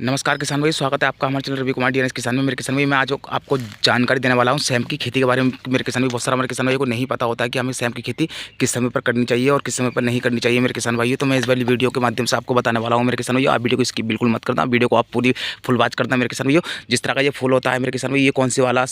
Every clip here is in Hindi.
नमस्कार किसान भाई, स्वागत है आपका हमारे चैनल रवि कुमार डीएनएस किसान में। मेरे किसान भाई मैं आज आपको जानकारी देने वाला हूं सेम की खेती के बारे में। मेरे किसान भाई बहुत सारा हमारे किसान भाई को नहीं पता होता है कि हमें सेम की खेती किस समय पर करनी चाहिए और किस समय पर नहीं करनी चाहिए मेरे किसान भाई। तो मैं इस वाली वीडियो के माध्यम से आपको बताने वाला हूँ मेरे किसान भाई। आप वीडियो को स्किप बिल्कुल मत करना, वीडियो को आप पूरी फुल वॉच करना मेरे किसान भाई। जिस तरह का ये फूल होता है मेरे किसान भाई, ये कौन सी वाला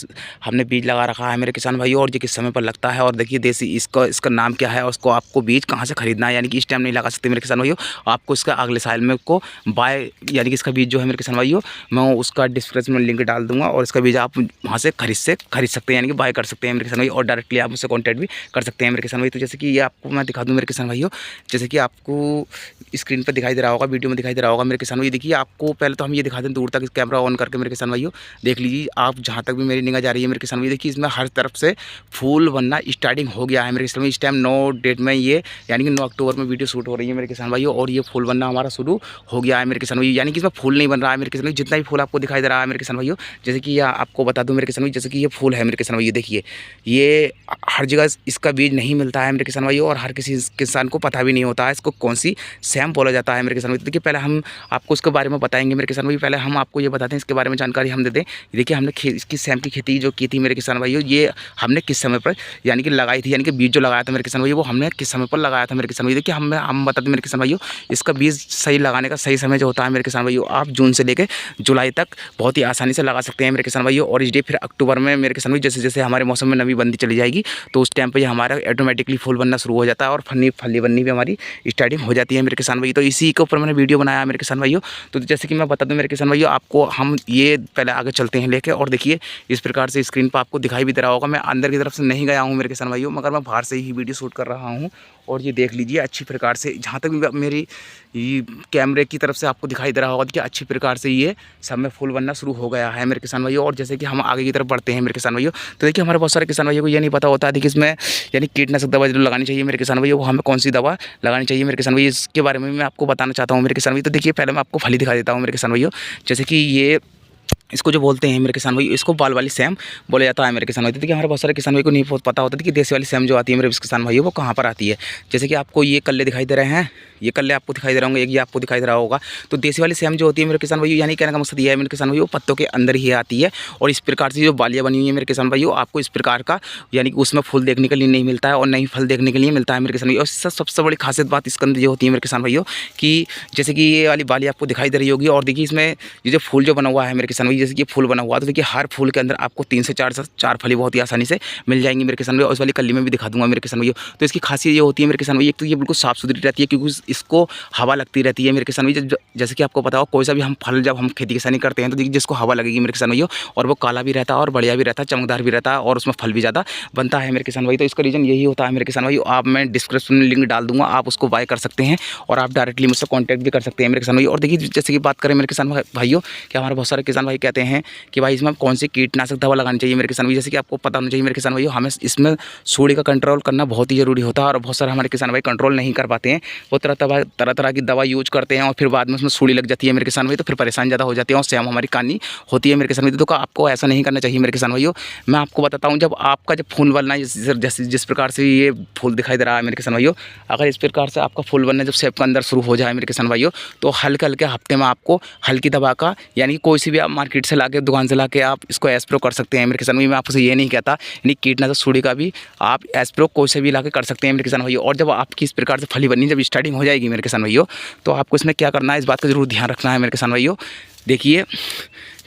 हमने बीज लगा रखा है मेरे किसान भाई और ये किस समय पर लगता है। और देखिए देसी इसका नाम क्या है, उसको आपको बीज कहाँ से खरीदना है, यानी कि इस टाइम नहीं लगा सकते मेरे किसान भाई। आपको इसका अगले साल में को बाय यानी कि इसका बीज जो है मेरे किसान भाई, मैं उसका डिस्क्रिप्शन में लिंक डाल दूंगा और इसका बीज आप वहाँ से खरीद सकते हैं, यानी कि बाय कर सकते हैं मेरे किसान भाई। और डायरेक्टली आप मुझसे कॉन्टैक्ट भी कर सकते हैं मेरे किसान भाई। तो जैसे कि ये आपको मैं दिखा दूँ मेरे किसान भाइयों, जैसे कि आपको स्क्रीन पर दिखाई दे रहा होगा, वीडियो में दिखाई दे रहा होगा मेरे किसान भाई। देखिए आपको पहले तो हम ये दिखा दें दूर तक कैमरा ऑन करके मेरे किसान भाइयों, देख लीजिए आप जहाँ तक भी मेरी निगाह जा रही है मेरे किसान भाई। देखिए इसमें हर तरफ से फूल बनना स्टार्टिंग हो गया है मेरे किसान भाई। इस टाइम 9 डेट में ये यानी कि 9 अक्टूबर में वीडियो शूट हो रही है मेरे किसान भाइयों और ये फूल बनना हमारा शुरू हो गया है मेरे किसान भाई। यानी कि इसमें फूल नहीं बन रहा है मेरे किसान भाई, जितना भी फूल आपको दिखाई दे रहा है मेरे किसान भाइयों। जैसे कि यह आपको बता दूं मेरे किसान भाई, जैसे कि ये फूल है मेरे किसान भाई, देखिए ये हर जगह इसका बीज नहीं मिलता है मेरे किसान भाइयों और हर किसी किसान को पता भी नहीं होता है इसको कौन सी सैम बोला जाता है मेरे किसान भाई। देखिए पहले हम आपको इसके बारे में बताएंगे मेरे किसान भाई। पहले हम आपको ये बताते हैं इसके बारे में जानकारी हम दे दें। देखिए हमने इसकी सैम की खेती जो की थी मेरे किसान भाइयों, ये हमने किस समय पर यानी कि लगाई थी, यानी कि बीज जो लगाया था मेरे किसान भाई वो हमने किस समय पर लगाया था मेरे किसान भाई। देखिए हम बता दें मेरे किसान भाइयों, इसका बीज सही लगाने का सही समय जो होता है मेरे किसान भाइयों, आप जून से लेकर जुलाई तक बहुत ही आसानी से लगा सकते हैं मेरे किसान भाइयों। और इस डे फिर अक्टूबर में मेरे किसान भाई जैसे जैसे हमारे मौसम में नमी बनती चली जाएगी तो उस टाइम पे ये हमारा ऑटोमेटिकली फूल बनना शुरू हो जाता है और फली बननी भी हमारी स्टार्टिंग हो जाती है मेरे किसान भाई। तो इसी के ऊपर मैंने वीडियो बनाया मेरे किसान भाइयों। तो जैसे कि मैं बता दूं मेरे किसान भाइयों आपको, हम ये पहले आगे चलते हैं लेके और देखिए इस प्रकार से स्क्रीन पर आपको दिखाई भी दे रहा होगा। मैं अंदर की तरफ से नहीं गया हूँ मेरे किसान भाइयों, मगर मैं बाहर से ही वीडियो शूट कर रहा हूँ। और ये देख लीजिए अच्छी प्रकार से, जहाँ तक भी मेरी कैमरे की तरफ से आपको दिखाई दे रहा होगा कि अच्छी प्रकार से ये सब में फूल बनना शुरू हो गया है मेरे किसान भाइयों। और जैसे कि हम आगे की तरफ बढ़ते हैं मेरे किसान भाइयों, तो देखिए हमारे बहुत सारे किसान भाइयों को ये नहीं पता होता है कि इसमें यानी कीटनाशक दवा जो लगानी चाहिए मेरे किसान भाइयों, वो हमें कौन सी दवा लगानी चाहिए मेरे किसान भाइयों, इसके बारे में मैं आपको बताना चाहता हूँ मेरे किसान भाइयों। तो देखिए पहले मैं आपको फली दिखा देता हूँ मेरे किसान भाइयों। जैसे कि ये इसको जो बोलते हैं मेरे किसान भाई, इसको बाल वाली सैम बोला जाता है मेरे किसान भाई। तो देखिए हमारे बहुत सारे किसान भाई को नहीं पता होता कि देसी वाली सैम जो आती है मेरे किसान भाई वो कहाँ पर आती है। जैसे कि आपको ये कल्ले दिखाई दे रहे हैं, ये कल्ले आपको दिखाई दे रहे होंगे, एक ये आपको दिखाई दे रहा होगा। तो देसी वाली सैम जो होती है मेरे किसान भाई, यानी कहने का मकसद ये है मेरे किसान भाई, वो पत्तों के अंदर ही आती है और इस प्रकार से जो बालियाँ बनी हुई है मेरे किसान भाई, आपको इस प्रकार का यानी कि उसमें फूल देखने के लिए नहीं मिलता है और नहीं फल देखने के लिए मिलता है मेरे किसान भाई। और सबसे बड़ी खासियत बात इसके अंदर ये होती है मेरे किसान भाइयों कि जैसे कि ये वाली बाली आपको दिखाई दे रही होगी और देखिए इसमें ये जो फूल जो बना हुआ है मेरे किसान भाई, जैसे कि फूल बना हुआ, तो देखिए हर फूल के अंदर आपको 3 से 4 फली बहुत ही आसानी से मिल जाएंगी मेरे किसान भाई। और उस वाली कली में भी दिखा दूंगा मेरे किसान भाई। तो इसकी खासियत ये होती है मेरे किसान भाई, एक तो ये बिल्कुल साफ सुथरी रहती है क्योंकि इसको हवा लगती रहती है मेरे किसान भाई। जैसे कि आपको पता हो कोई सा भी हम फल जब हम खेती किसानी करते हैं तो देखिए जिसको हवा लगेगी मेरे किसान भाई, और वो काला भी रहता है और बढ़िया भी रहता है, चमकदार भी रहता है और उसमें फल भी ज़्यादा बनता है मेरे किसान भाई। तो इसका रीज़न यही होता है मेरे किसान भाई। आप मैं डिस्क्रिप्शन में लिंक डाल दूंगा, आप उसको बाय कर सकते हैं और आप डायरेक्टली मुझसे कॉन्टैक्ट भी कर सकते हैं मेरे किसान भाई। और देखिए जैसे कि बात करें मेरे किसान भाइयों कि हमारे बहुत सारे किसान भाई कहते हैं कि भाई इसमें कौन सी कीटनाशक दवा लगानी चाहिए मेरे किसान भाई। जैसे कि आपको पता होना चाहिए मेरे किसान भाई, हमें इसमें सूढ़ी का कंट्रोल करना बहुत ही ज़रूरी होता है और बहुत सारे हमारे किसान भाई कंट्रोल नहीं कर पाते हैं। वो तरह तरह की दवा यूज करते हैं और फिर बाद में उसमें सूढ़ी लग जाती है मेरे किसान भाई, तो फिर परेशान ज़्यादा हो जाती है और सैम हमारी कानी होती है मेरे किसान भाई। तो आपको ऐसा नहीं करना चाहिए मेरे किसान भाइयों। मैं आपको बताता हूँ, जब आपका जब फूल बनना जिस प्रकार से ये फूल दिखाई दे रहा है मेरे किसान भाइयों, अगर इस प्रकार से आपका फूल बनना जब सेब के अंदर शुरू हो जाए मेरे किसान भाइयों, तो हल्के हल्के हफ्ते में आपको हल्की दवा का यानी कोई सी भी आप मार्केट से लाके दुकान से लाके आप इसको एस्प्रो कर सकते हैं मेरे किसान भाई। मैं आपसे ये नहीं कहता, यानी कीटनाशक सूढ़ी का भी आप एस्प्रो कोई से भी लाके कर सकते हैं मेरे किसान भाइयों। और जब आपकी इस प्रकार से फली बननी जब स्टार्टिंग हो जाएगी मेरे किसान भाइयों, तो आपको इसमें क्या करना है, इस बात का जरूर ध्यान रखना है मेरे किसान भाइयों। देखिए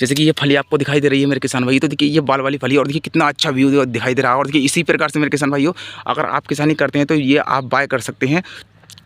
जैसे कि ये फली आपको दिखाई दे रही है मेरे किसान भाई, तो देखिए ये बाल वाली फली और देखिए कितना अच्छा व्यू दिखाई दे रहा है। और देखिए इसी प्रकार से मेरे किसान भाइयों अगर आप किसानी करते हैं तो ये आप बाय कर सकते हैं।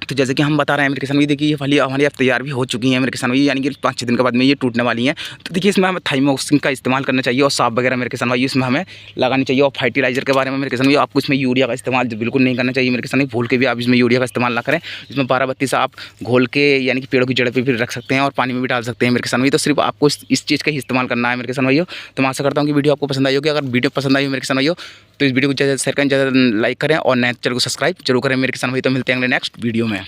तो जैसे कि हम बता रहे हैं मेरे किसान भाई, देखिए ये फली हमारी अब तैयार भी हो चुकी है मेरे किसान भाई, यानी कि 5-6 दिन के बाद में ये टूटने वाली हैं। तो देखिए इसमें हमें थाइमोक्सिन का इस्तेमाल करना चाहिए और साफ वगैरह मेरे किसान भाई इसमें हमें लगानी चाहिए। और फर्टिलाइजर के बारे में मेरे किसान भाई, आपको इसमें यूरिया का इस्तेमाल बिल्कुल नहीं करना चाहिए मेरे किसान भाई, भूल के भी आप इसमें यूरिया का इस्तेमाल ना करें। इसमें 12-32 से आप घोल के यानी कि पेड़ों की जड़ पर भी रख सकते हैं और पानी में भी डाल सकते हैं मेरे किसान भाई। तो सिर्फ आपको इस चीज़ का ही इस्तेमाल करना है मेरे किसान भाई। तो मैं आशा करता हूँ कि वीडियो आपको पसंद आई होगी। अगर वीडियो पसंद आई हो मेरे किसान भाई तो इस वीडियो को ज़्यादा शेयर करें, ज़्यादा लाइक करें और नए चैनल को सब्सक्राइब जरूर करें मेरे किसान भाई। तो मिलते हैं अगले नेक्स्ट वीडियो में।